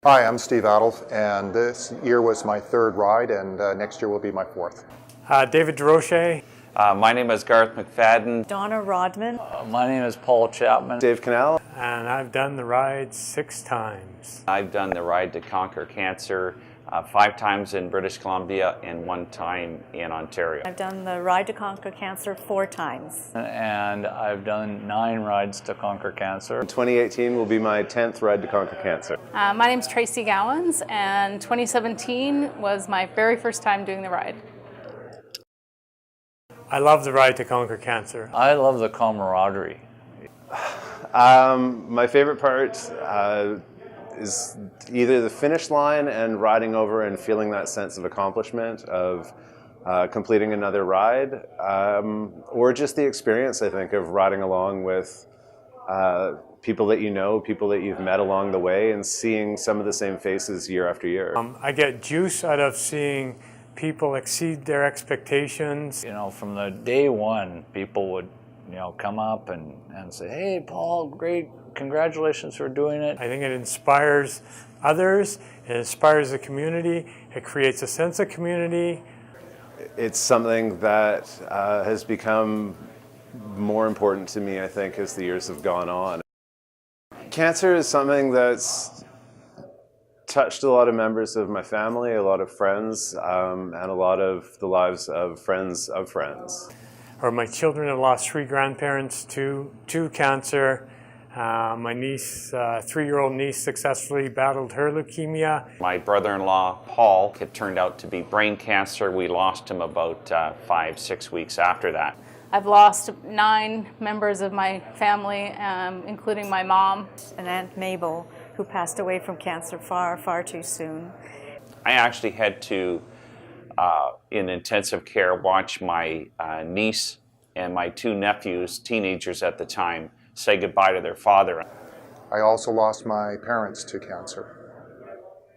Hi, I'm Steve Adolf, and this year was my third ride, and next year will be my fourth. David DeRoche. My name is Garth McFadden. Donna Rodman. My name is Paul Chapman. Dave Canal. And I've done the ride 6 times. I've done the Ride to Conquer Cancer 5 times in British Columbia and 1 time in Ontario. I've done the Ride to Conquer Cancer 4 times. And I've done 9 rides to conquer cancer. 2018 will be my 10th Ride to Conquer Cancer. My name's Tracy Gowans, and 2017 was my very first time doing the ride. I love the Ride to Conquer Cancer. I love the camaraderie. My favorite part is either the finish line and riding over and feeling that sense of accomplishment of completing another ride, or just the experience, I think, of riding along with people that you know, people that you've met along the way, and seeing some of the same faces year after year. I get juice out of seeing people exceed their expectations. You know, from the day one, people would, come up and say, "Hey, Paul, great, congratulations for doing it." I think it inspires others, it inspires the community, it creates a sense of community. It's something that has become more important to me, I think, as the years have gone on. Cancer is something that's touched a lot of members of my family, a lot of friends, and a lot of the lives of friends of friends. Or my children have lost 3 grandparents to cancer. My niece, 3-year-old niece, successfully battled her leukemia. My brother-in-law, Paul, it turned out to be brain cancer. We lost him about 5-6 weeks after that. I've lost 9 members of my family, including my mom. And Aunt Mabel, who passed away from cancer far, far too soon. I actually had to, in intensive care, watch my niece and my 2 nephews, teenagers at the time, say goodbye to their father. I also lost my parents to cancer,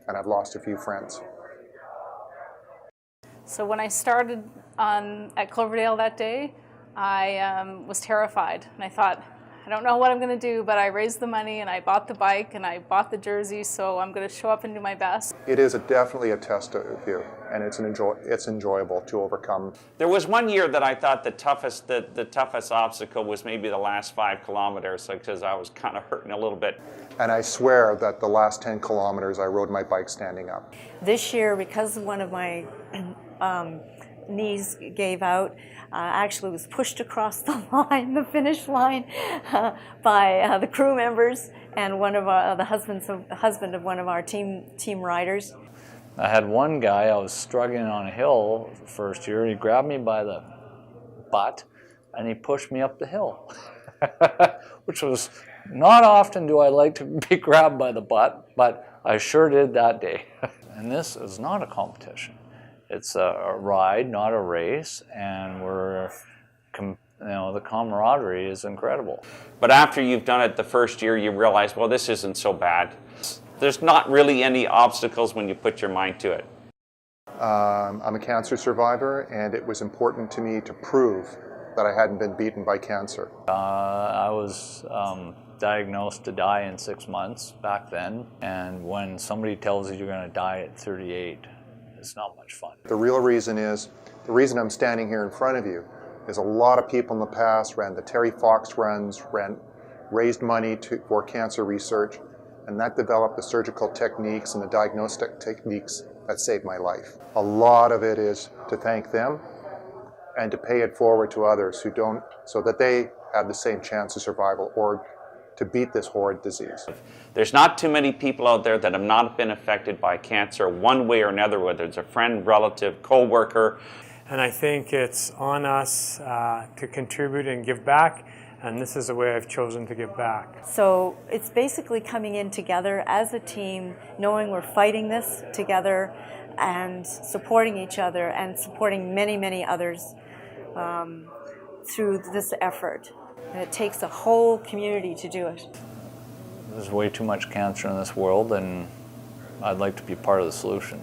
and I've lost a few friends. So when I started at Cloverdale that day, I was terrified, and I thought, I don't know what I'm going to do, but I raised the money and I bought the bike and I bought the jersey, so I'm going to show up and do my best. It is definitely a test of you, and it's enjoyable to overcome. There was one year that I thought the toughest obstacle was maybe the last 5 kilometers, because I was kind of hurting a little bit. And I swear that the last 10 kilometers I rode my bike standing up. This year, because one of my knees gave out, actually was pushed across the line, the finish line, by the crew members and one of the husband of one of our team riders. I had one guy, I was struggling on a hill first year, he grabbed me by the butt and he pushed me up the hill, which was not often do I like to be grabbed by the butt, but I sure did that day. And this is not a competition. It's a ride, not a race, and the camaraderie is incredible. But after you've done it the first year, you realize, well, this isn't so bad. There's not really any obstacles when you put your mind to it. I'm a cancer survivor, and it was important to me to prove that I hadn't been beaten by cancer. I was diagnosed to die in 6 months back then, and when somebody tells you you're going to die at 38, it's not much fun. The real reason I'm standing here in front of you is a lot of people in the past ran the Terry Fox runs, raised money for cancer research, and that developed the surgical techniques and the diagnostic techniques that saved my life. A lot of it is to thank them and to pay it forward to others who don't, so that they have the same chance of survival or to beat this horrid disease. There's not too many people out there that have not been affected by cancer one way or another, whether it's a friend, relative, co-worker. And I think it's on us to contribute and give back, and this is the way I've chosen to give back. So it's basically coming in together as a team, knowing we're fighting this together and supporting each other and supporting many, many others through this effort. And it takes a whole community to do it. There's way too much cancer in this world, and I'd like to be part of the solution.